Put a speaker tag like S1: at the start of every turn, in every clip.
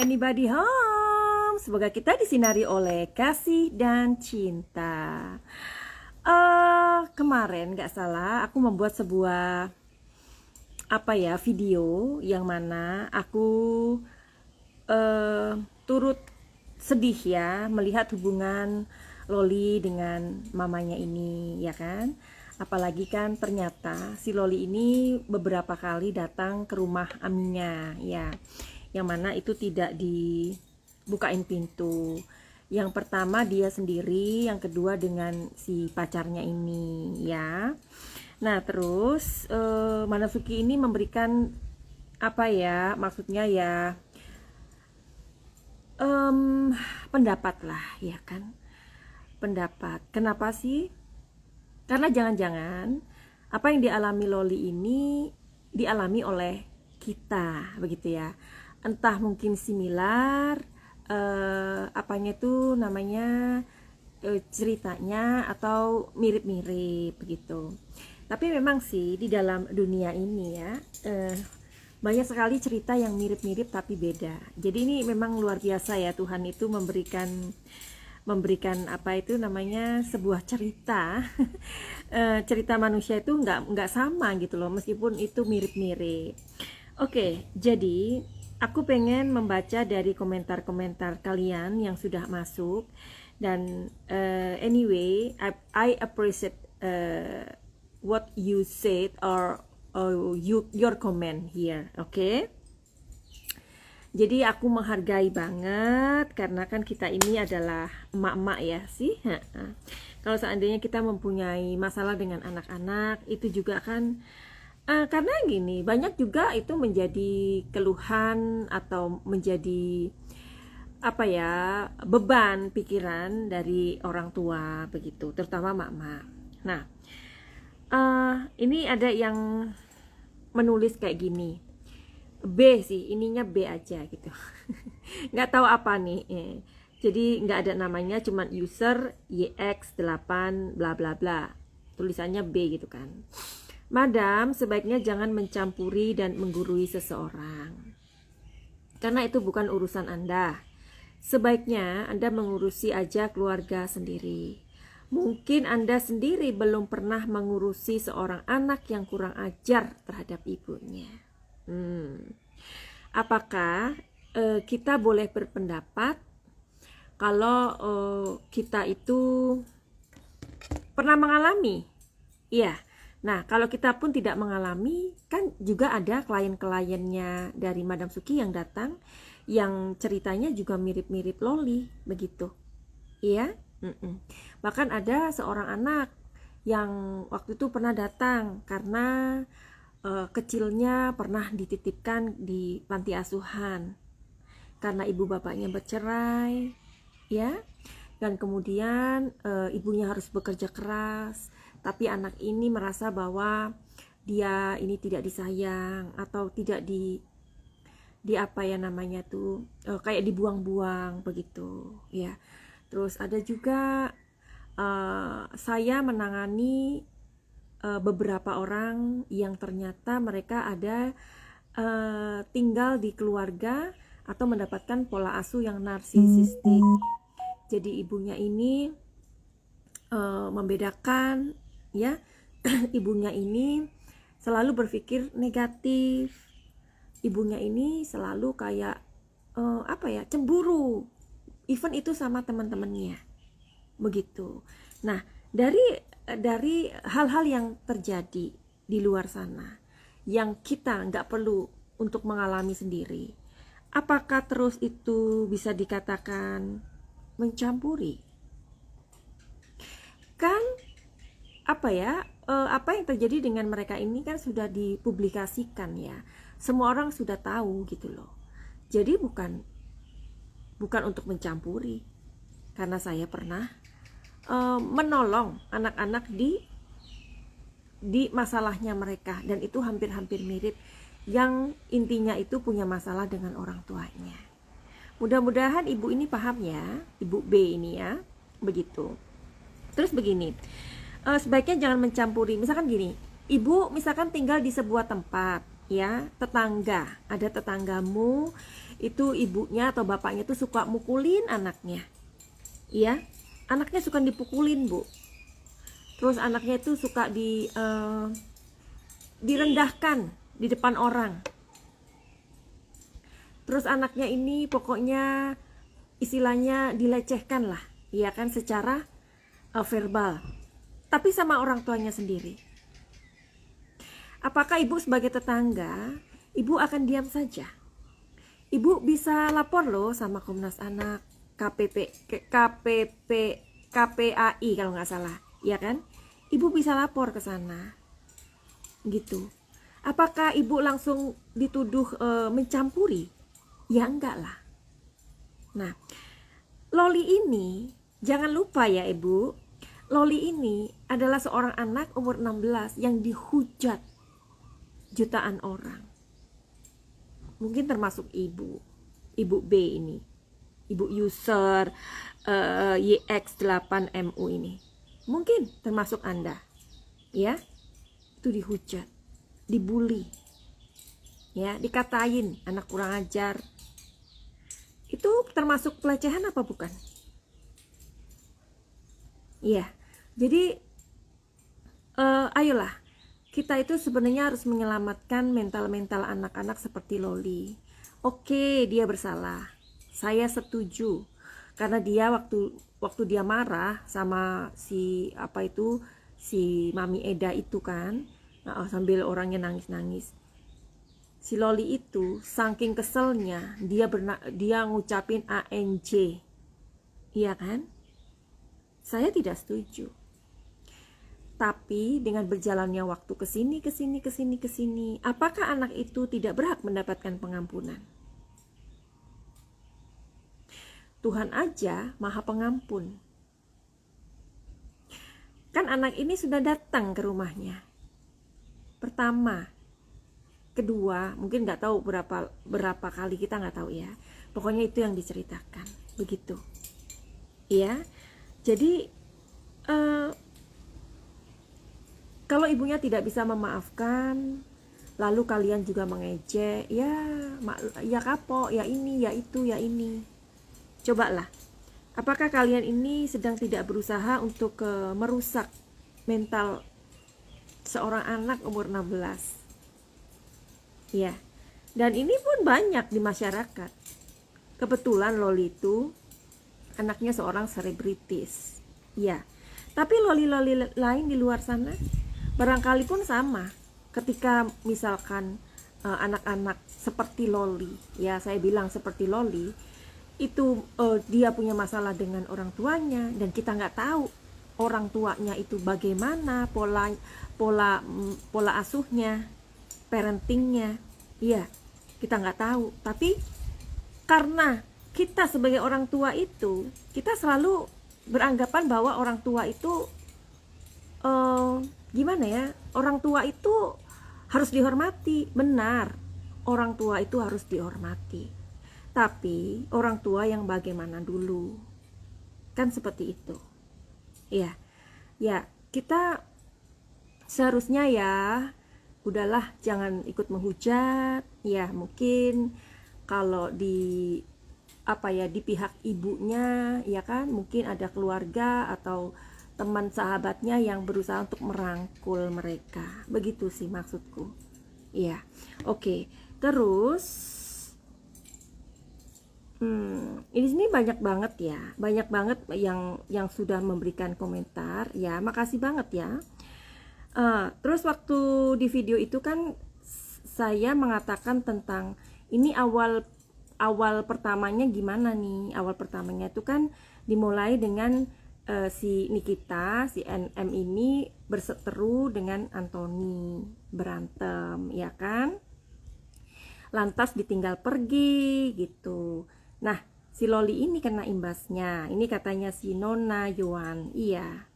S1: Anybody home? Semoga kita disinari oleh kasih dan cinta. Kemarin nggak salah aku membuat sebuah video yang mana aku turut sedih ya melihat hubungan Loli dengan mamanya ini, ya kan? Apalagi kan ternyata si Loli ini beberapa kali datang ke rumah Aminya, ya, yang mana itu tidak dibukain pintu. Yang pertama dia sendiri, yang kedua dengan si pacarnya ini, ya. Nah terus Manasuki ini memberikan maksudnya ya pendapat lah, ya kan? Pendapat. Kenapa sih? Karena jangan-jangan apa yang dialami Loli ini dialami oleh kita, begitu ya. Entah mungkin similar, ceritanya atau mirip-mirip begitu. Tapi memang sih di dalam dunia ini ya, banyak sekali cerita yang mirip-mirip tapi beda. Jadi ini memang luar biasa ya, Tuhan itu memberikan sebuah cerita. Cerita manusia itu nggak sama gitu loh, meskipun itu mirip-mirip. Oke, jadi aku pengen membaca dari komentar-komentar kalian yang sudah masuk. Dan anyway, I appreciate what you said or your comment here, okay? Jadi aku menghargai banget karena kan kita ini adalah emak-emak ya sih. Kalau seandainya kita mempunyai masalah dengan anak-anak itu juga kan karena gini, banyak juga itu menjadi keluhan atau menjadi beban pikiran dari orang tua begitu, terutama emak-emak. Nah, ini ada yang menulis kayak gini. B sih, ininya B aja gitu. Nggak tahu apa nih. Jadi nggak ada namanya, cuman user YX8 bla bla bla. Tulisannya B gitu kan. Madam, sebaiknya jangan mencampuri dan menggurui seseorang. Karena itu bukan urusan Anda. Sebaiknya Anda mengurusi aja keluarga sendiri. Mungkin Anda sendiri belum pernah mengurusi seorang anak yang kurang ajar terhadap ibunya. Apakah kita boleh berpendapat kalau kita itu pernah mengalami? Iya. Nah, kalau kita pun tidak mengalami, kan juga ada klien-kliennya dari Madam Suki yang datang yang ceritanya juga mirip-mirip Loli begitu. Iya? Bahkan ada seorang anak yang waktu itu pernah datang karena kecilnya pernah dititipkan di panti asuhan karena ibu bapaknya bercerai, ya, dan kemudian ibunya harus bekerja keras, tapi anak ini merasa bahwa dia ini tidak disayang atau tidak kayak dibuang-buang begitu, ya. Terus ada juga saya menangani beberapa orang yang ternyata mereka ada tinggal di keluarga atau mendapatkan pola asuh yang narsisistik. Jadi ibunya ini membedakan, ya. Ibunya ini selalu berpikir negatif. Ibunya ini selalu kayak cemburu, even itu sama teman-temannya begitu. Nah, dari hal-hal yang terjadi di luar sana yang kita nggak perlu untuk mengalami sendiri, apakah terus itu bisa dikatakan mencampuri? Kan apa yang terjadi dengan mereka ini kan sudah dipublikasikan ya, semua orang sudah tahu gitu loh. Jadi bukan untuk mencampuri, karena saya pernah menolong anak-anak di masalahnya mereka, dan itu hampir-hampir mirip, yang intinya itu punya masalah dengan orang tuanya. Mudah-mudahan ibu ini paham ya, ibu B ini ya, begitu. Terus begini, sebaiknya jangan mencampuri. Misalkan gini, ibu misalkan tinggal di sebuah tempat, ya, tetangga, ada tetanggamu itu ibunya atau bapaknya itu suka mukulin anaknya, ya, anaknya suka dipukulin, Bu. Terus anaknya itu suka direndahkan di depan orang. Terus anaknya ini pokoknya istilahnya dilecehkan lah, ya kan, secara verbal, tapi sama orang tuanya sendiri. Apakah ibu sebagai tetangga, ibu akan diam saja? Ibu bisa lapor loh sama Komnas Anak, KPAI kalau nggak salah, ya kan? Ibu bisa lapor ke sana, gitu. Apakah ibu langsung dituduh mencampuri? Ya enggak lah. Nah, Loli ini jangan lupa ya ibu, Loli ini adalah seorang anak umur 16 yang dihujat jutaan orang. Mungkin termasuk ibu B ini, ibu user YX8MU ini. Mungkin termasuk Anda, ya. Itu dihujat, dibully, ya, dikatain anak kurang ajar. Itu termasuk pelecehan apa bukan? Iya. Jadi ayolah, kita itu sebenarnya harus menyelamatkan mental-mental anak-anak seperti Loli. Oke, dia bersalah. Saya setuju. Karena dia waktu dia marah sama si Mami Eda itu kan, sambil orangnya nangis-nangis. Si Loli itu saking keselnya dia ngucapin ANJ. Iya kan? Saya tidak setuju. Tapi dengan berjalannya waktu kesini, apakah anak itu tidak berhak mendapatkan pengampunan? Tuhan aja Maha Pengampun. Kan anak ini sudah datang ke rumahnya. Pertama, kedua, mungkin nggak tahu berapa kali, kita nggak tahu ya. Pokoknya itu yang diceritakan, begitu. Ya, jadi kalau ibunya tidak bisa memaafkan, lalu kalian juga mengejek, ya kapok, ya ini, ya itu, ya ini. Cobalah, apakah kalian ini sedang tidak berusaha untuk merusak mental seorang anak umur 16? Ya, dan ini pun banyak di masyarakat. Kebetulan Loli itu anaknya seorang selebritis, ya. Tapi Loli-Loli lain di luar sana barangkali pun sama. Ketika misalkan anak-anak seperti Loli, ya saya bilang seperti Loli, itu dia punya masalah dengan orang tuanya dan kita nggak tahu orang tuanya itu bagaimana pola asuhnya, parentingnya, ya kita nggak tahu. Tapi karena kita sebagai orang tua itu, kita selalu beranggapan bahwa orang tua itu gimana ya, orang tua itu harus dihormati. Benar, orang tua itu harus dihormati, tapi orang tua yang bagaimana dulu, kan seperti itu. Ya, kita seharusnya ya udahlah, jangan ikut menghujat. Ya mungkin kalau di pihak ibunya, ya kan, mungkin ada keluarga atau teman sahabatnya yang berusaha untuk merangkul mereka. Begitu sih maksudku. Iya, oke. Terus ini sini banyak banget yang sudah memberikan komentar. Ya, makasih banget ya. Terus waktu di video itu kan saya mengatakan tentang ini awal pertamanya gimana nih. Awal pertamanya itu kan dimulai dengan si Nikita, si NM ini berseteru dengan Anthony, berantem, ya kan? Lantas ditinggal pergi gitu. Nah, si Loli ini kena imbasnya. Ini katanya si Nona Yohan, iya.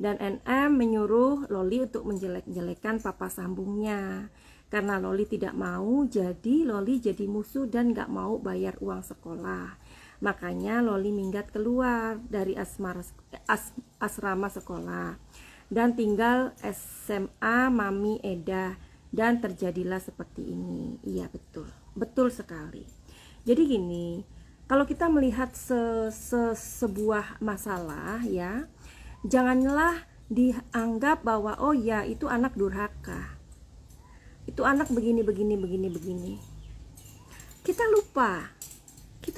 S1: Dan NM menyuruh Loli untuk menjelek-jelekan papa sambungnya. Karena Loli tidak mau, jadi Loli jadi musuh dan gak mau bayar uang sekolah. Makanya Loli minggat keluar dari asrama sekolah dan tinggal SMA Mami Eda dan terjadilah seperti ini. Iya, betul. Betul sekali. Jadi gini, kalau kita melihat sebuah masalah ya, janganlah dianggap bahwa oh ya itu anak durhaka. Itu anak begini. Kita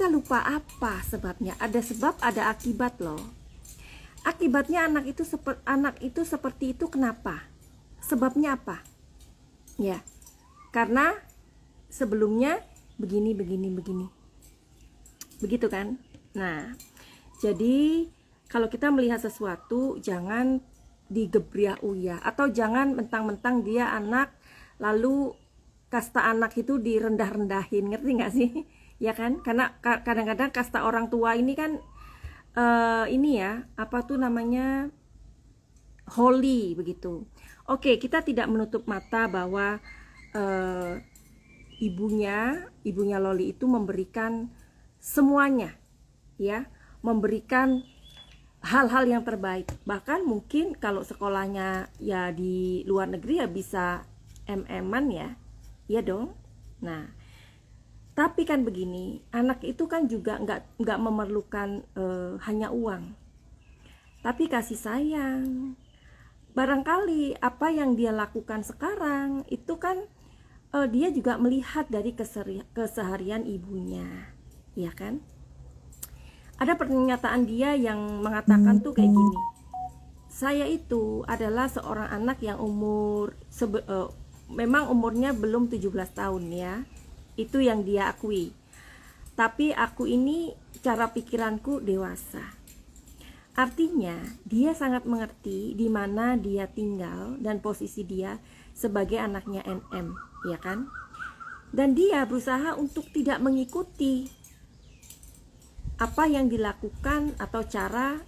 S1: lupa apa sebabnya. Ada sebab, ada akibat loh. Akibatnya anak itu seperti itu kenapa? Sebabnya apa? Ya, karena sebelumnya begini. Begitu kan? Nah, jadi kalau kita melihat sesuatu jangan digebriah uyah, atau jangan mentang-mentang dia anak lalu kasta anak itu direndah-rendahin, ngerti nggak sih? Ya kan? Karena kadang-kadang kasta orang tua ini kan ini ya, apa tuh namanya, holy begitu. Oke, kita tidak menutup mata bahwa ibunya Loli itu memberikan semuanya, ya, memberikan hal-hal yang terbaik. Bahkan mungkin kalau sekolahnya ya di luar negeri ya bisa MM-an ya, iya dong. Nah, tapi kan begini, anak itu kan juga nggak memerlukan hanya uang, tapi kasih sayang. Barangkali apa yang dia lakukan sekarang itu kan dia juga melihat dari keseharian ibunya, ya kan? Ada pernyataan dia yang mengatakan tuh kayak gini, saya itu adalah seorang anak yang memang umurnya belum 17 tahun ya, itu yang dia akui, tapi aku ini cara pikiranku dewasa. Artinya dia sangat mengerti di mana dia tinggal dan posisi dia sebagai anaknya NM, ya kan? Dan dia berusaha untuk tidak mengikuti apa yang dilakukan atau cara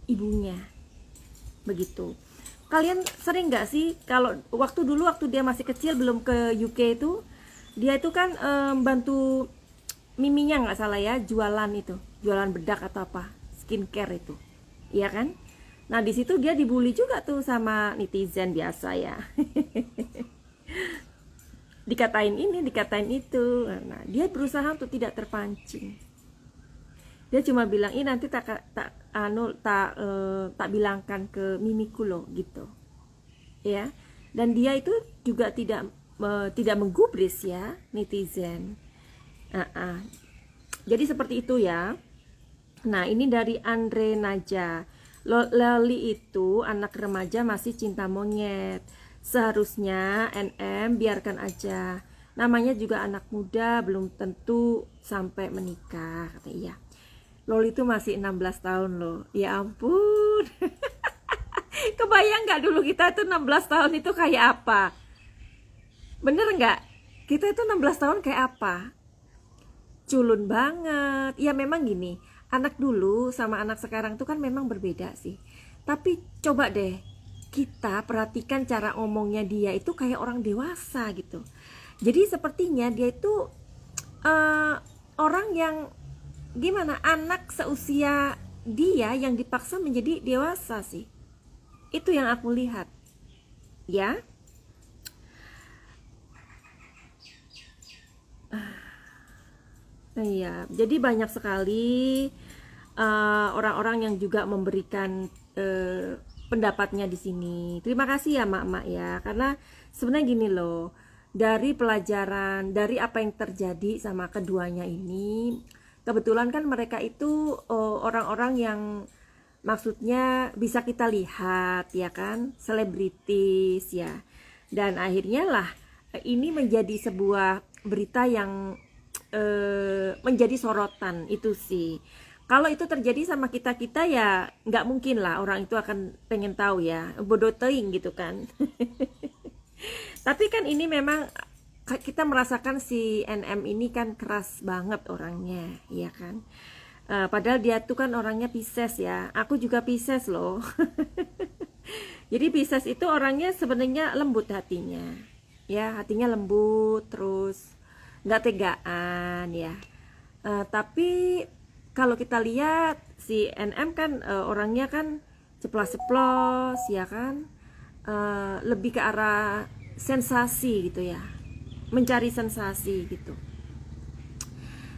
S1: ibunya, begitu. Kalian sering nggak sih kalau waktu dia masih kecil belum ke UK itu, dia itu kan bantu miminya nggak salah ya, jualan bedak atau apa, skincare itu, iya kan? Nah di situ dia dibully juga tuh sama netizen biasa ya. Dikatain ini, dikatain itu. Nah dia berusaha untuk tidak terpancing. Dia cuma bilang, ini nanti tak bilangkan ke mimiku loh, gitu, ya. Dan dia itu juga tidak menggubris ya netizen. Jadi seperti itu ya. Nah ini dari Andre Naja. Loli itu anak remaja masih cinta monyet. Seharusnya NM biarkan aja. Namanya juga anak muda, belum tentu sampai menikah, kata iya. Loli itu masih 16 tahun loh. Ya ampun. Kebayang gak dulu kita itu 16 tahun itu kayak apa? Bener gak? Kita itu 16 tahun kayak apa? Culun banget. Ya memang gini, anak dulu sama anak sekarang tuh kan memang berbeda sih. Tapi coba deh kita perhatikan cara ngomongnya dia itu kayak orang dewasa gitu. Jadi sepertinya dia itu orang yang gimana, anak seusia dia yang dipaksa menjadi dewasa sih. Itu yang aku lihat, ya. Iya, jadi banyak sekali orang-orang yang juga memberikan pendapatnya di sini. Terima kasih ya mak-mak ya, karena sebenarnya gini loh, dari pelajaran dari apa yang terjadi sama keduanya ini, kebetulan kan mereka itu orang-orang yang maksudnya bisa kita lihat ya kan, selebritis ya, dan akhirnya lah ini menjadi sebuah berita yang menjadi sorotan itu sih. Kalau itu terjadi sama kita ya nggak mungkin lah orang itu akan pengen tahu ya, bodoh teing gitu kan. Tapi kan ini memang kita merasakan si NM ini kan keras banget orangnya, ya kan. Padahal dia tuh kan orangnya Pisces ya. Aku juga Pisces loh. Jadi Pisces itu orangnya sebenarnya lembut hatinya, ya, hatinya lembut, terus nggak tegaan ya. Tapi kalau kita lihat si NM kan orangnya kan ceplos-ceplos ya kan, lebih ke arah sensasi gitu ya, mencari sensasi gitu.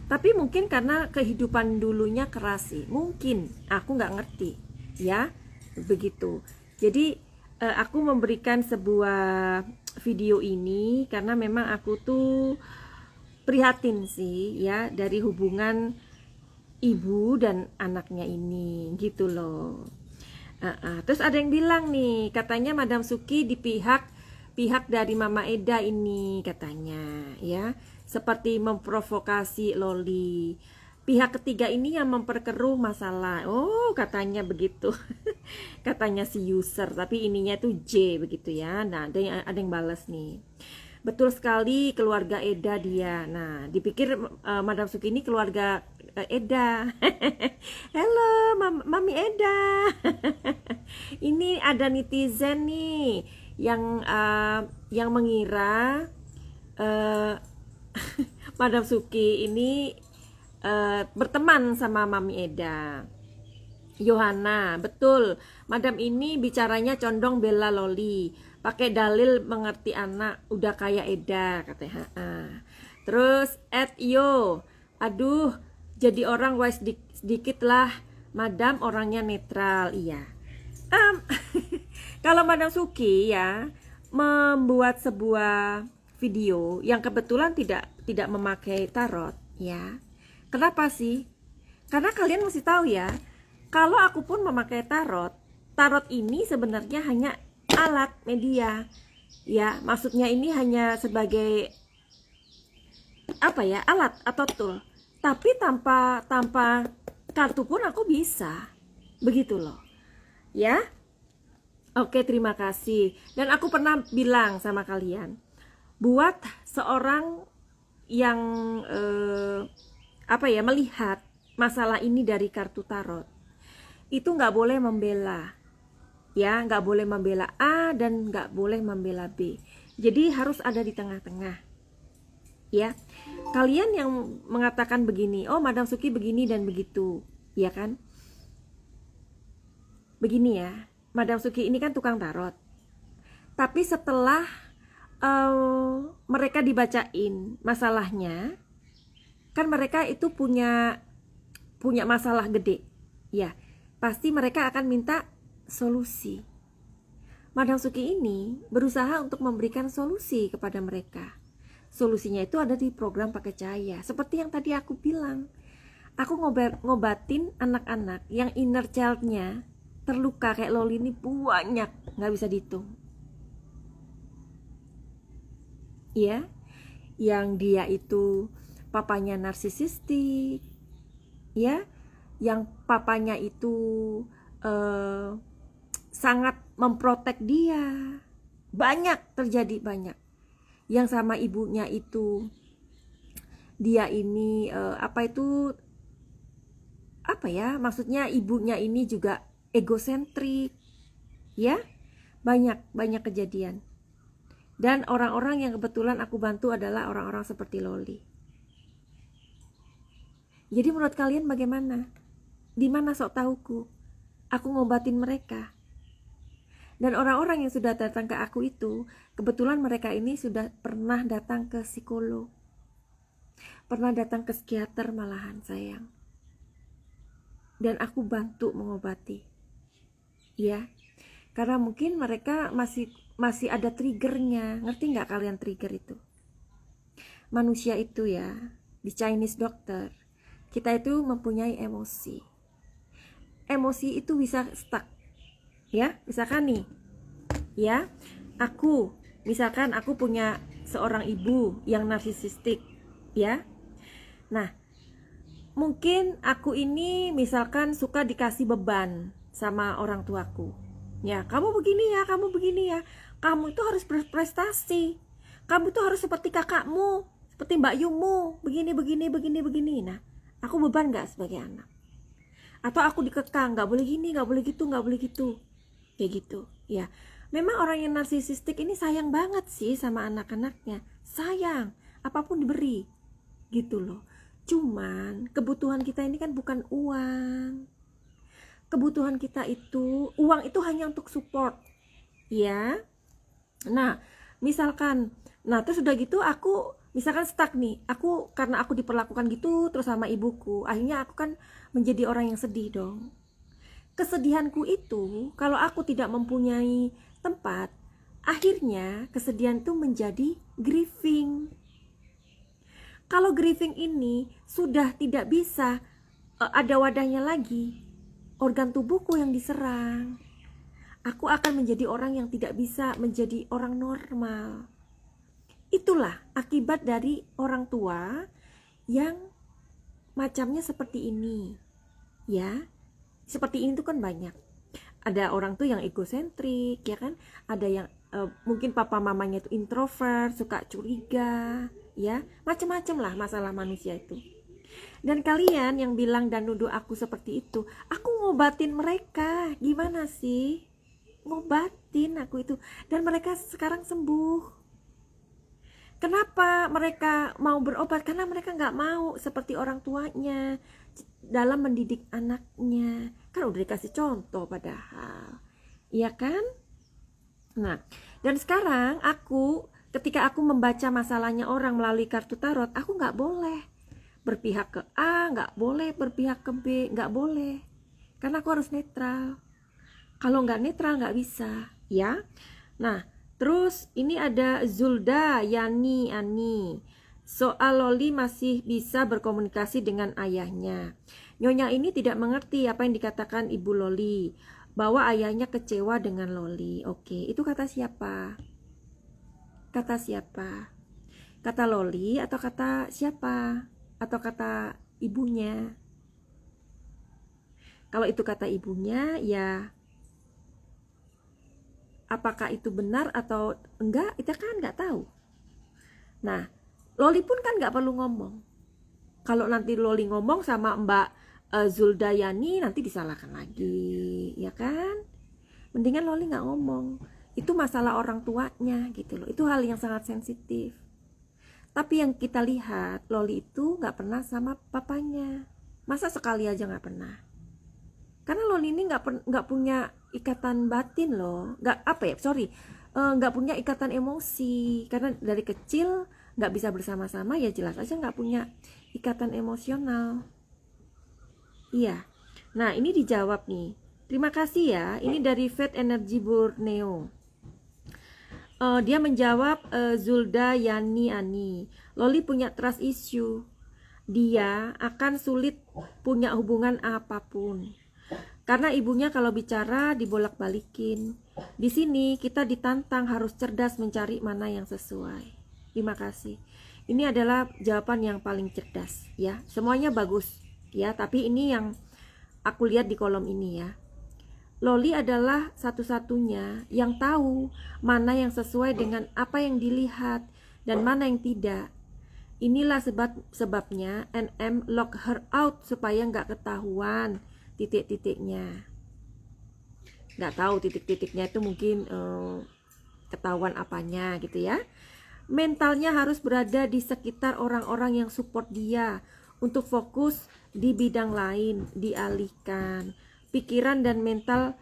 S1: Tapi mungkin karena kehidupan dulunya keras sih, mungkin aku nggak ngerti ya, begitu. Jadi aku memberikan sebuah video ini karena memang aku tuh prihatin sih ya dari hubungan ibu dan anaknya ini gitu loh. Terus ada yang bilang nih, katanya Madam Suki di pihak dari Mama Eda ini katanya ya, seperti memprovokasi Loli. Pihak ketiga ini yang memperkeruh masalah. Oh, katanya begitu. Katanya si user, tapi ininya tuh J begitu ya. Nah, ada yang balas nih. Betul sekali, keluarga Eda dia. Nah, dipikir Madam Suki ini keluarga Eda. Halo, Mami Eda. Ini ada netizen nih yang mengira Madam Suki ini berteman sama Mami Eda. Yohana, betul. Madam ini bicaranya condong bela Loli, pakai dalil mengerti anak, udah kayak Eda katanya. Terus yo, aduh, jadi orang wise sedikit lah. Madam orangnya netral, iya. Kalau Madam Suki ya membuat sebuah video yang kebetulan tidak memakai tarot ya. Kenapa sih? Karena kalian mesti tahu ya, kalau aku pun memakai tarot, tarot ini sebenarnya hanya alat media. Ya, maksudnya ini hanya sebagai apa ya, alat atau tool. Tapi tanpa kartu pun aku bisa. Begitu loh. Ya. Oke, terima kasih. Dan aku pernah bilang sama kalian, buat seorang yang melihat masalah ini dari kartu tarot, itu nggak boleh membela, ya, nggak boleh membela A dan nggak boleh membela B. Jadi harus ada di tengah-tengah, ya. Kalian yang mengatakan begini, oh Madam Suki begini dan begitu, ya kan? Begini ya, Madam Suki ini kan tukang tarot. Tapi setelah mereka dibacain masalahnya, kan mereka itu punya masalah gede, ya. Pasti mereka akan minta solusi. Madam Suki ini berusaha untuk memberikan solusi kepada mereka. Solusinya itu ada di program Pakai Cahaya. Seperti yang tadi aku bilang, aku ngobatin anak-anak yang inner child-nya terluka kayak Loli ini banyak, nggak bisa dihitung. Ya, yang dia itu papanya narsisistik, ya, yang papanya itu sangat memprotek dia, banyak terjadi, banyak. Yang sama ibunya itu dia ini maksudnya ibunya ini juga egosentrik, ya, banyak kejadian. Dan orang-orang yang kebetulan aku bantu adalah orang-orang seperti Loli. Jadi menurut kalian bagaimana? Di mana sok tahuku? Aku ngobatin mereka. Dan orang-orang yang sudah datang ke aku itu, kebetulan mereka ini sudah pernah datang ke psikolog, pernah datang ke psikiater malahan, sayang. Dan aku bantu mengobati, ya. Karena mungkin mereka masih ada triggernya. Ngerti nggak kalian trigger itu? Manusia itu ya, di Chinese doctor, kita itu mempunyai emosi. Emosi itu bisa stuck. Ya, misalkan nih, ya, misalkan aku punya seorang ibu yang narsisistik, ya. Nah, mungkin aku ini misalkan suka dikasih beban sama orang tuaku. Ya, kamu begini ya, kamu itu harus berprestasi. Kamu itu harus seperti kakakmu, seperti Mbak Yumu, begini. Nah, aku beban gak sebagai anak? Atau aku dikekang, gak boleh gini, gak boleh gitu. Kayak gitu, ya. Memang orang yang narsisistik ini sayang banget sih sama anak-anaknya. Sayang, apapun diberi, gitu loh. Cuman kebutuhan kita ini kan bukan uang. Kebutuhan kita itu, uang itu hanya untuk support, ya. Nah, Misalkan, nah terus udah gitu aku misalkan stuck nih, aku karena aku diperlakukan gitu terus sama ibuku, akhirnya aku kan menjadi orang yang sedih dong. Kesedihanku itu kalau aku tidak mempunyai tempat, akhirnya kesedihan itu menjadi grieving. Kalau grieving ini sudah tidak bisa ada wadahnya lagi, organ tubuhku yang diserang, aku akan menjadi orang yang tidak bisa menjadi orang normal. Itulah akibat dari orang tua yang macamnya seperti ini. Ya, seperti ini tuh kan banyak. Ada orang tuh yang egosentrik, ya kan? Ada yang mungkin papa mamanya itu introvert, suka curiga, ya, macam-macam lah masalah manusia itu. Dan kalian yang bilang dan nuduh aku seperti itu, aku ngobatin mereka. Gimana sih? Ngobatin aku itu, dan mereka sekarang sembuh. Kenapa mereka mau berobat? Karena mereka nggak mau seperti orang tuanya dalam mendidik anaknya. Kan udah dikasih contoh padahal, iya kan? Nah, dan sekarang ketika aku membaca masalahnya orang melalui kartu tarot, aku nggak boleh berpihak ke A, nggak boleh berpihak ke B, nggak boleh. Karena aku harus netral. Kalau nggak netral nggak bisa, ya. Nah, terus ini ada Zulda Yani Ani. Soal Loli masih bisa berkomunikasi dengan ayahnya. Nyonya ini tidak mengerti apa yang dikatakan Ibu Loli, bahwa ayahnya kecewa dengan Loli. Oke, itu kata siapa? Kata siapa? Kata Loli atau kata siapa? Atau kata ibunya? Kalau itu kata ibunya, ya apakah itu benar atau enggak, kita kan nggak tahu. Nah, Loli pun kan nggak perlu ngomong. Kalau nanti Loli ngomong sama Mbak Zuldayani, nanti disalahkan lagi, ya kan? Mendingan Loli nggak ngomong. Itu masalah orang tuanya gitu loh. Itu hal yang sangat sensitif. Tapi yang kita lihat, Loli itu nggak pernah sama papanya. Masa sekali aja nggak pernah? Karena Loli ini nggak punya ikatan batin loh, nggak punya ikatan emosi. Karena dari kecil nggak bisa bersama-sama, ya jelas aja nggak punya ikatan emosional. Iya. Nah, ini dijawab nih. Terima kasih ya. Ini dari Fed Energy Borneo. Dia menjawab, Zulda Yani Ani, Loli punya trust issue. Dia akan sulit punya hubungan apapun. Karena ibunya kalau bicara dibolak-balikin. Di sini kita ditantang harus cerdas mencari mana yang sesuai. Terima kasih. Ini adalah jawaban yang paling cerdas ya. Semuanya bagus ya, tapi ini yang aku lihat di kolom ini ya. Loli adalah satu-satunya yang tahu mana yang sesuai dengan apa yang dilihat dan mana yang tidak. Inilah sebabnya NM lock her out supaya nggak ketahuan titik-titiknya. Nggak tahu titik-titiknya itu mungkin ketahuan apanya gitu ya. Mentalnya harus berada di sekitar orang-orang yang support dia untuk fokus di bidang lain, dialihkan. Pikiran dan mental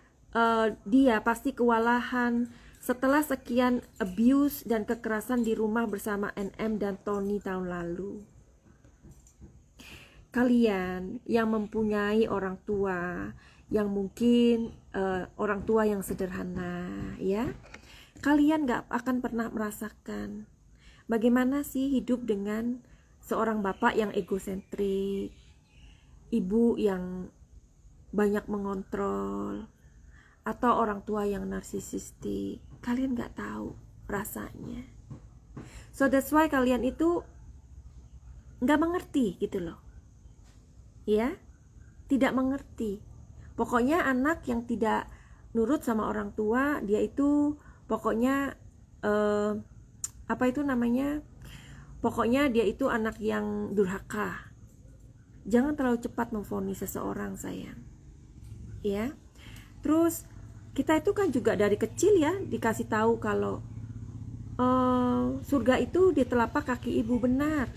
S1: dia pasti kewalahan setelah sekian abuse dan kekerasan di rumah bersama NM dan Tony tahun lalu. Kalian yang mempunyai orang tua yang mungkin orang tua yang sederhana ya, kalian gak akan pernah merasakan bagaimana sih hidup dengan seorang bapak yang egosentrik, ibu yang banyak mengontrol, atau orang tua yang narsisistik. Kalian gak tahu rasanya. So that's why kalian itu gak mengerti gitu loh. Ya, tidak mengerti. Pokoknya anak yang tidak nurut sama orang tua, dia itu pokoknya pokoknya dia itu anak yang durhaka. Jangan terlalu cepat memvonis seseorang, sayang. Ya. Terus kita itu kan juga dari kecil ya dikasih tahu kalau surga itu di telapak kaki ibu, benar,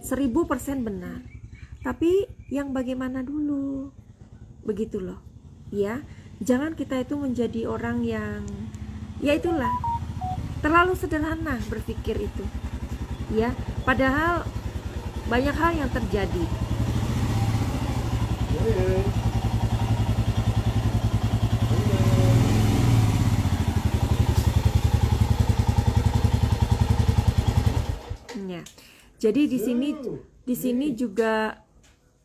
S1: 1000% benar. Tapi yang bagaimana dulu, begitu loh ya. Jangan kita itu menjadi orang yang ya itulah Terlalu sederhana berpikir itu, ya. Padahal banyak hal yang terjadi. Ya. Jadi di sini juga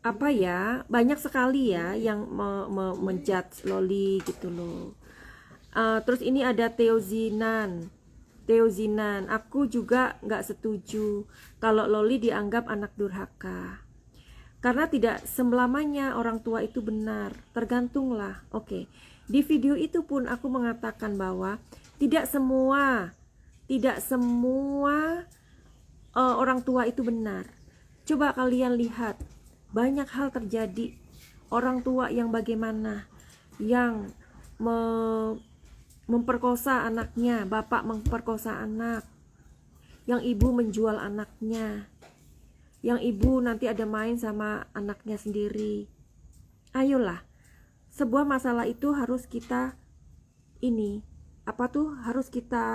S1: apa ya, banyak sekali ya yang menjudge Loli gitu loh. Terus ini ada Teozinan, aku juga nggak setuju kalau Loli dianggap anak durhaka. Karena tidak selamanya orang tua itu benar, tergantunglah. Oke. Di video itu pun aku mengatakan bahwa tidak semua orang tua itu benar. Coba kalian lihat, banyak hal terjadi. Orang tua yang bagaimana, yang memperkosa anaknya, bapak memperkosa anak, yang ibu menjual anaknya, yang ibu nanti ada main sama anaknya sendiri. Ayolah, sebuah masalah itu harus kita harus kita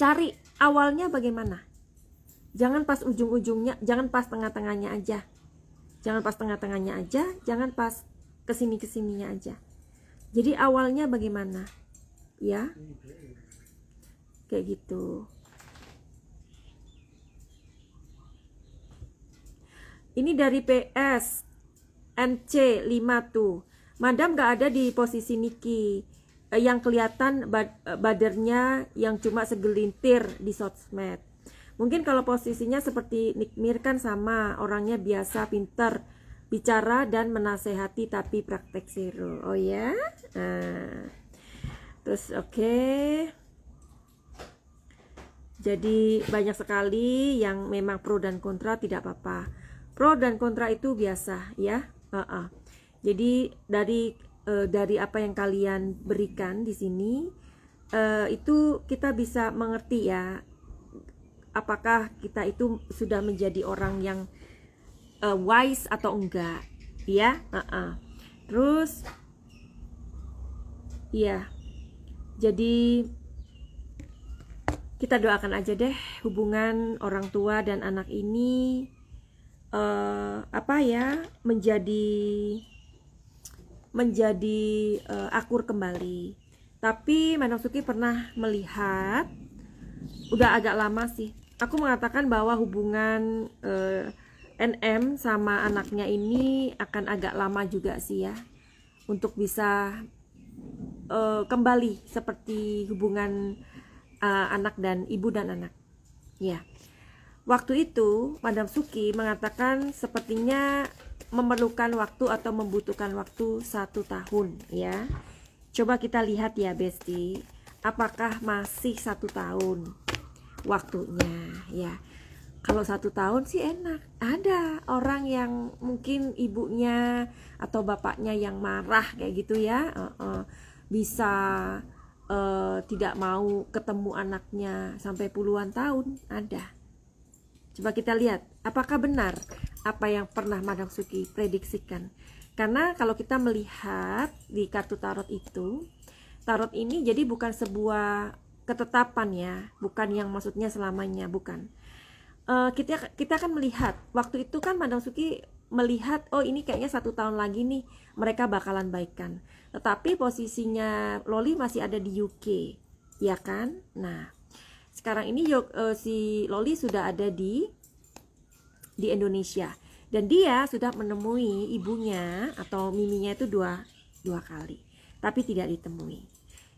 S1: cari awalnya bagaimana. Jangan pas ujung-ujungnya, jangan pas tengah-tengahnya aja. Jangan pas kesininya aja. Jadi awalnya bagaimana, ya, kayak gitu. Ini dari PS NC5 tuh. Madam gak ada di posisi Niki. Yang kelihatan badernya yang cuma segelintir di sosmed. Mungkin kalau posisinya seperti Nikmir kan sama, orangnya biasa, pinter bicara dan menasehati tapi praktek zero. Oh ya? Terus oke. Jadi banyak sekali yang memang pro dan kontra, tidak apa-apa. Pro dan kontra itu biasa ya. Jadi dari apa yang kalian berikan di sini itu kita bisa mengerti ya, apakah kita itu sudah menjadi orang yang wise atau enggak, ya. Terus ya, jadi kita doakan aja deh hubungan orang tua dan anak ini menjadi akur kembali. Tapi Madam Suki pernah melihat, udah agak lama sih, aku mengatakan bahwa hubungan NM sama anaknya ini akan agak lama juga sih ya, untuk bisa kembali seperti hubungan anak dan ibu dan anak. Ya, waktu itu Madam Suki mengatakan sepertinya memerlukan waktu atau membutuhkan waktu 1 tahun ya. Coba kita lihat ya Besti, apakah masih 1 tahun waktunya ya. Kalau 1 tahun sih enak. Ada orang yang mungkin ibunya atau bapaknya yang marah kayak gitu ya, bisa tidak mau ketemu anaknya sampai puluhan tahun, ada. Coba kita lihat apakah benar apa yang pernah Madam Suki prediksikan. Karena kalau kita melihat di kartu tarot itu, tarot ini jadi bukan sebuah ketetapan ya, bukan yang maksudnya selamanya, bukan. Kita akan melihat, waktu itu kan Madam Suki melihat, oh ini kayaknya 1 tahun lagi nih mereka bakalan baikan. Tetapi posisinya Loli masih ada di UK, ya kan? Nah, sekarang ini si Loli sudah ada di Indonesia, dan dia sudah menemui ibunya atau miminya itu dua kali, tapi tidak ditemui.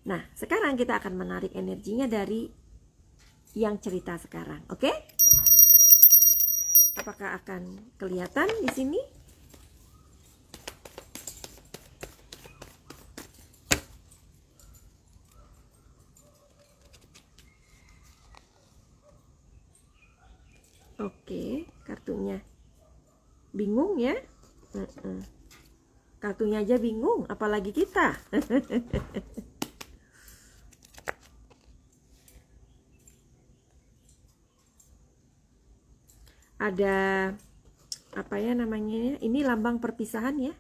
S1: Nah, sekarang kita akan menarik energinya dari yang cerita sekarang, oke? Apakah akan kelihatan di sini? Oke, kartunya bingung ya. Kartunya aja bingung, apalagi kita. Ada apa ya namanya? Ini lambang perpisahan ya.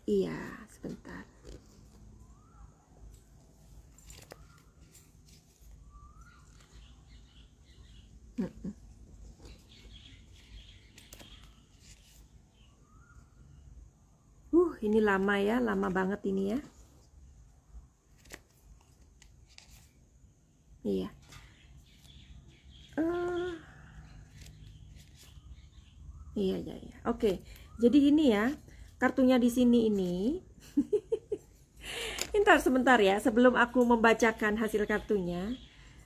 S1: Iya, sebentar. Ini lama ya, lama banget ini ya. Iya. Iya, iya, iya. Oke. Jadi ini ya, kartunya di sini ini. Ntar sebentar ya, sebelum aku membacakan hasil kartunya,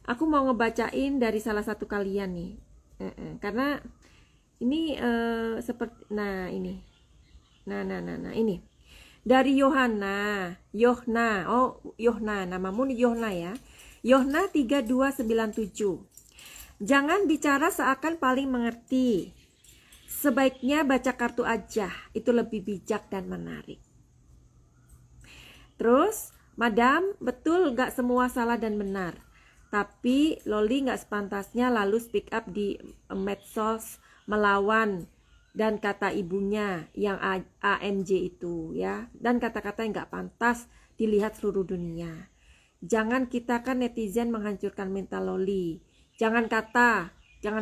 S1: aku mau ngebacain dari salah satu kalian nih. Karena ini seperti, nah ini. Nah, ini. Dari Yohna, oh Yohna, namamu nih Yohna ya. Yohna 3297. Jangan bicara seakan paling mengerti. Sebaiknya baca kartu aja, itu lebih bijak dan menarik. Terus, Madam, betul gak semua salah dan benar. Tapi Loli gak sepantasnya lalu speak up di medsos melawan dan kata ibunya yang AMJ itu ya. Dan kata-kata yang gak pantas dilihat seluruh dunia. Jangan kita kan netizen menghancurkan mental Loli. Jangan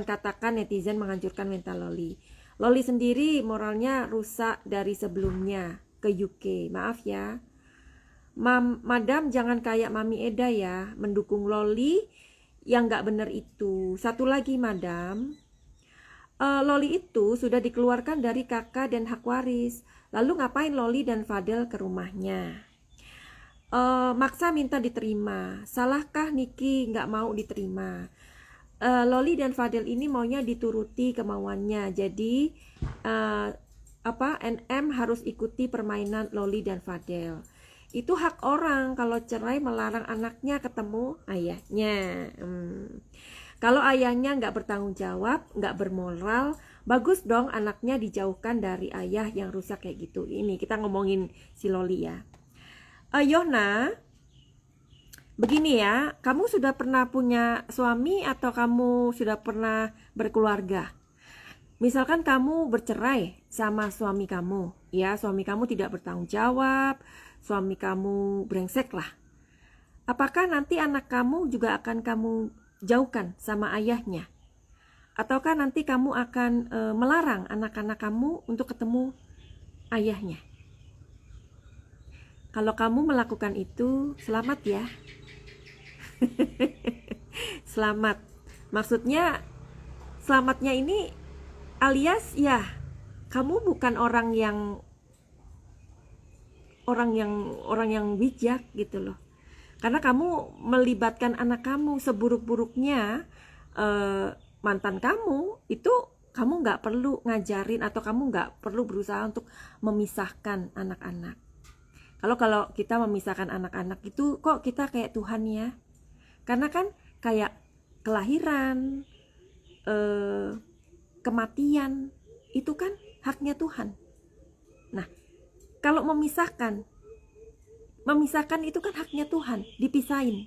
S1: katakan netizen menghancurkan mental Loli. Loli sendiri moralnya rusak dari sebelumnya ke UK. Maaf ya. Madam jangan kayak Mami Eda ya, mendukung Loli yang gak bener itu. Satu lagi Madam, Loli itu sudah dikeluarkan dari kakak dan hak waris. Lalu ngapain Loli dan Fadel ke rumahnya? Maksa minta diterima. Salahkah Niki gak mau diterima? Loli dan Fadel ini maunya dituruti kemauannya. Jadi NM harus ikuti permainan Loli dan Fadel. Itu hak orang kalau cerai melarang anaknya ketemu ayahnya. Kalau ayahnya nggak bertanggung jawab, nggak bermoral, bagus dong anaknya dijauhkan dari ayah yang rusak kayak gitu. Ini kita ngomongin si Loli ya. Yohna, begini ya, kamu sudah pernah punya suami atau kamu sudah pernah berkeluarga? Misalkan kamu bercerai sama suami kamu, ya suami kamu tidak bertanggung jawab, suami kamu brengsek lah. Apakah nanti anak kamu juga akan kamu jauhkan sama ayahnya? Ataukah nanti kamu akan melarang anak-anak kamu untuk ketemu ayahnya? Kalau kamu melakukan itu, selamat ya. Selamat. Maksudnya selamatnya ini alias ya kamu bukan orang yang bijak gitu loh. Karena kamu melibatkan anak kamu seburuk-buruknya mantan kamu, itu kamu nggak perlu ngajarin atau kamu nggak perlu berusaha untuk memisahkan anak-anak. Kalau kita memisahkan anak-anak itu kok kita kayak Tuhan ya. Karena kan kayak kelahiran, kematian, itu kan haknya Tuhan. Nah, kalau memisahkan itu kan haknya Tuhan, dipisahin.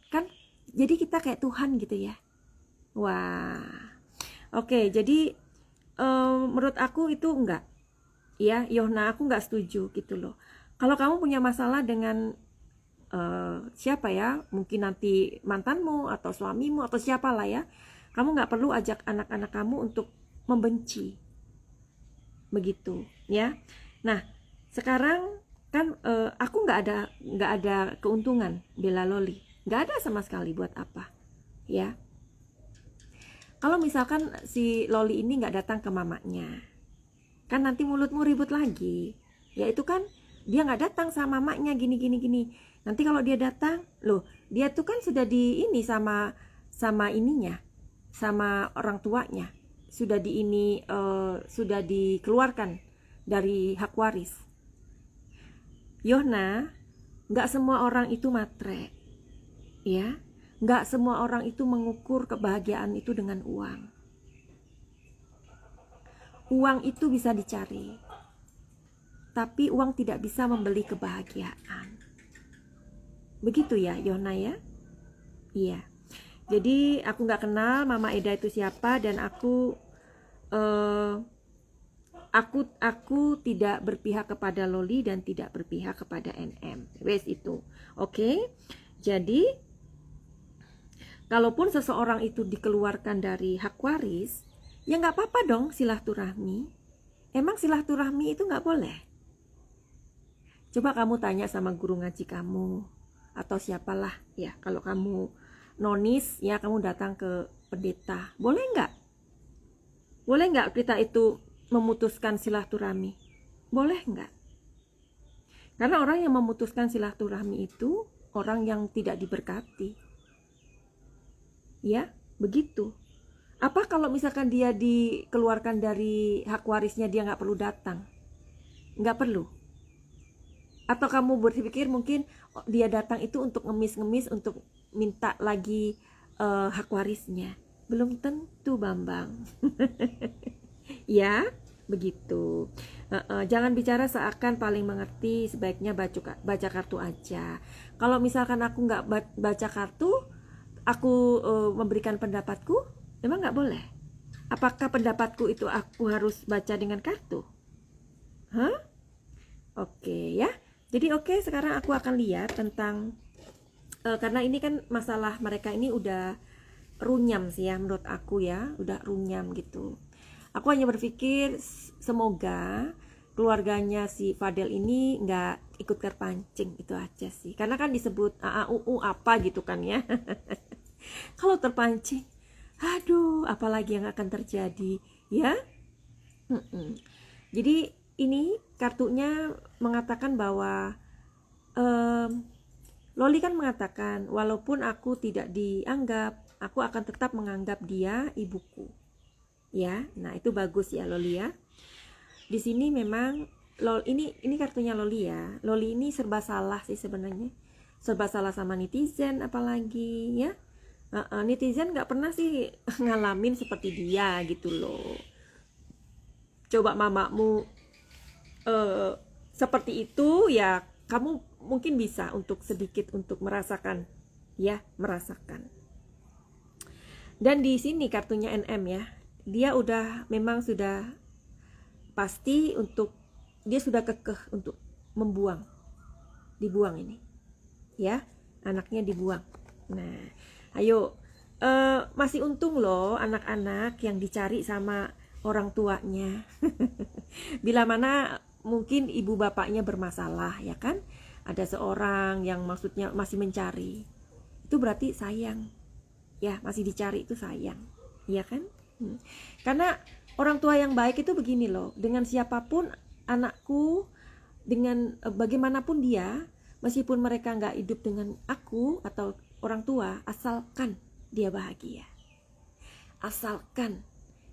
S1: Kan jadi kita kayak Tuhan gitu ya. Wah. Oke, jadi menurut aku itu enggak. Ya, Yohna, aku enggak setuju gitu loh. Kalau kamu punya masalah dengan siapa ya, mungkin nanti mantanmu atau suamimu atau siapalah ya, kamu nggak perlu ajak anak-anak kamu untuk membenci, begitu ya. Nah sekarang kan aku nggak ada keuntungan bela Loli, nggak ada sama sekali. Buat apa ya? Kalau misalkan si Loli ini nggak datang ke mamanya, kan nanti mulutmu ribut lagi. Ya itu kan dia nggak datang sama mamanya gini. Nanti kalau dia datang, loh dia tuh kan sudah di ini sama ininya, sama orang tuanya, sudah sudah dikeluarkan dari hak waris. Yohna, nggak semua orang itu matre, ya, nggak semua orang itu mengukur kebahagiaan itu dengan uang. Uang itu bisa dicari, tapi uang tidak bisa membeli kebahagiaan. Begitu ya Yohna ya. Iya. Jadi aku nggak kenal Mama Eda itu siapa, dan aku aku tidak berpihak kepada Loli dan tidak berpihak kepada NM. Wes itu. Oke. Jadi kalaupun seseorang itu dikeluarkan dari hak waris, ya nggak apa-apa dong silaturahmi. Emang silaturahmi itu nggak boleh? Coba kamu tanya sama guru ngaji kamu atau siapalah ya. Kalau kamu nonis ya, kamu datang ke pendeta, boleh nggak? Boleh nggak kita itu memutuskan silaturahmi? Boleh nggak? Karena orang yang memutuskan silaturahmi itu orang yang tidak diberkati. Ya, begitu. Apa kalau misalkan dia dikeluarkan dari hak warisnya, dia nggak perlu datang? Nggak perlu. Atau kamu berpikir mungkin dia datang itu untuk ngemis-ngemis, untuk minta lagi hak warisnya? Belum tentu, Bambang. Ya, begitu. Jangan bicara seakan paling mengerti, sebaiknya baca kartu aja. Kalau misalkan aku nggak baca kartu, aku memberikan pendapatku, emang nggak boleh? Apakah pendapatku itu aku harus baca dengan kartu? Hah? Oke ya. Jadi sekarang aku akan lihat tentang karena ini kan masalah mereka ini udah runyam sih ya, menurut aku ya, udah runyam gitu. Aku hanya berpikir semoga keluarganya si Fadel ini nggak ikut terpancing, itu aja sih. Karena kan disebut AAUU apa gitu kan ya. Kalau terpancing, aduh, apalagi yang akan terjadi ya. Jadi ini kartunya mengatakan bahwa Loli kan mengatakan, walaupun aku tidak dianggap, aku akan tetap menganggap dia ibuku. Ya, nah itu bagus ya Loli ya. Di sini memang ini kartunya Loli ya. Loli ini serba salah sih sebenarnya. Serba salah sama netizen apalagi ya. Netizen nggak pernah sih ngalamin seperti dia gitu loh. Coba mamamu seperti itu ya, kamu mungkin bisa untuk sedikit untuk merasakan ya, merasakan. Dan di sini kartunya NM ya, dia memang sudah pasti untuk, dia sudah kekeh untuk dibuang ini ya, anaknya dibuang. Nah ayo, masih untung loh anak-anak yang dicari sama orang tuanya. Bila mana mungkin ibu bapaknya bermasalah ya kan, ada seorang yang maksudnya masih mencari, itu berarti sayang ya, masih dicari itu sayang ya kan. Karena orang tua yang baik itu begini loh, dengan siapapun anakku, dengan bagaimanapun dia, meskipun mereka nggak hidup dengan aku atau orang tua, asalkan dia bahagia, asalkan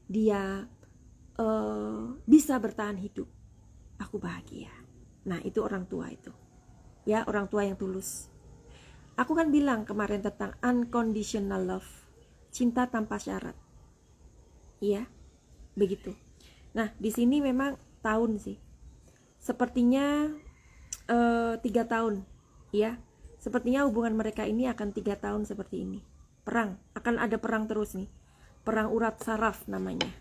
S1: dia bisa bertahan hidup, aku bahagia. Nah itu orang tua itu ya, orang tua yang tulus. Aku kan bilang kemarin tentang unconditional love, cinta tanpa syarat. Iya, begitu. Nah di sini memang tahun sih, sepertinya 3 tahun ya. Sepertinya hubungan mereka ini akan 3 tahun seperti ini. Perang, akan ada perang terus nih, perang urat saraf namanya.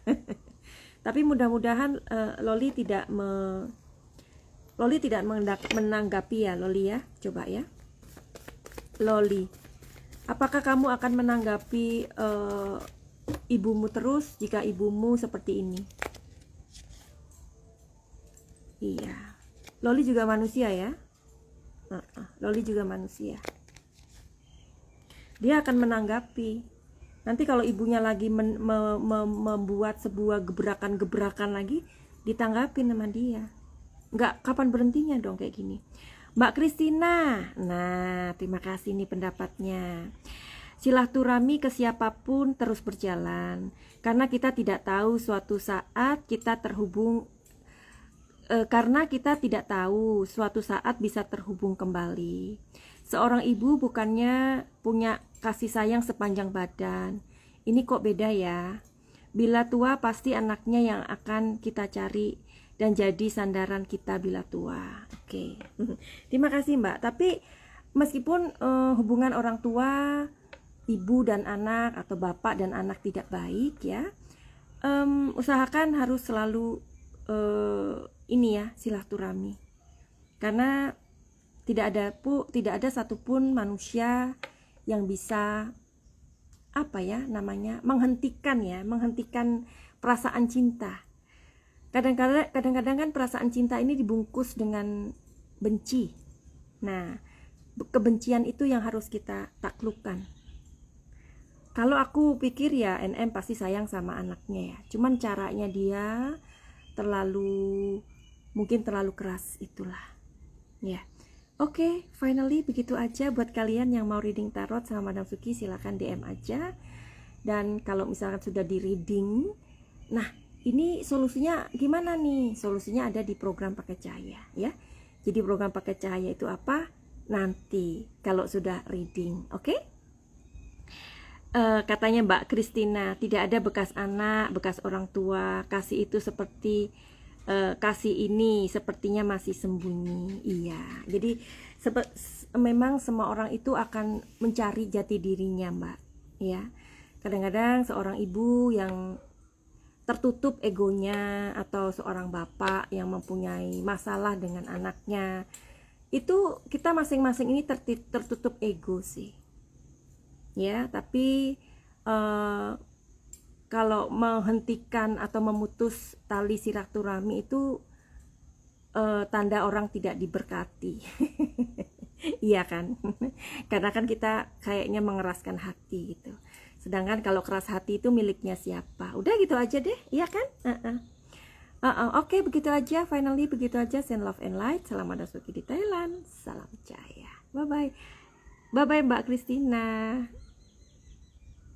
S1: Tapi mudah-mudahan Loli tidak menanggapi ya Loli ya. Coba ya Loli, apakah kamu akan menanggapi ibumu terus jika ibumu seperti ini? Iya, Loli juga manusia ya. Loli juga manusia. Dia akan menanggapi. Nanti kalau ibunya lagi membuat sebuah gebrakan-gebrakan lagi, ditanggapin sama dia. Nggak, kapan berhentinya dong kayak gini. Mbak Kristina, nah terima kasih nih pendapatnya. Silaturahmi ke siapapun terus berjalan, karena kita tidak tahu suatu saat kita terhubung, karena kita tidak tahu suatu saat bisa terhubung kembali. Seorang ibu bukannya punya kasih sayang sepanjang badan. Ini kok beda ya. Bila tua pasti anaknya yang akan kita cari dan jadi sandaran kita bila tua. Oke. Terima kasih Mbak. Tapi meskipun hubungan orang tua, ibu dan anak atau bapak dan anak tidak baik ya, usahakan harus selalu ini ya, silaturahmi. Karena tidak ada satupun manusia yang bisa menghentikan perasaan cinta. Kadang-kadang kan perasaan cinta ini dibungkus dengan benci. Nah, kebencian itu yang harus kita taklukkan. Kalau aku pikir ya NM pasti sayang sama anaknya ya. Cuman caranya dia mungkin terlalu keras itulah. Ya. Oke, finally begitu aja buat kalian yang mau reading tarot sama Madam Suki, silahkan DM aja. Dan kalau misalkan sudah di reading, nah ini solusinya gimana nih? Solusinya ada di program pakai cahaya ya. Jadi program pakai cahaya itu apa? Nanti kalau sudah reading, oke? Katanya Mbak Christina, tidak ada bekas anak, bekas orang tua. Kasih itu seperti kasih ini sepertinya masih sembunyi. Iya, jadi memang semua orang itu akan mencari jati dirinya, Mbak. Ya, kadang-kadang seorang ibu yang tertutup egonya atau seorang bapak yang mempunyai masalah dengan anaknya, itu kita masing-masing ini tertutup ego sih. Ya, tapi kalau menghentikan atau memutus tali silaturahmi itu tanda orang tidak diberkati. Iya kan? Karena kan kita kayaknya mengeraskan hati gitu. Sedangkan kalau keras hati itu miliknya siapa? Udah gitu aja deh, iya kan? Oke, begitu aja. Finally begitu aja. Send love and light. Salam Madam Suki di Thailand. Salam cahaya. Bye bye. Bye bye Mbak Christina.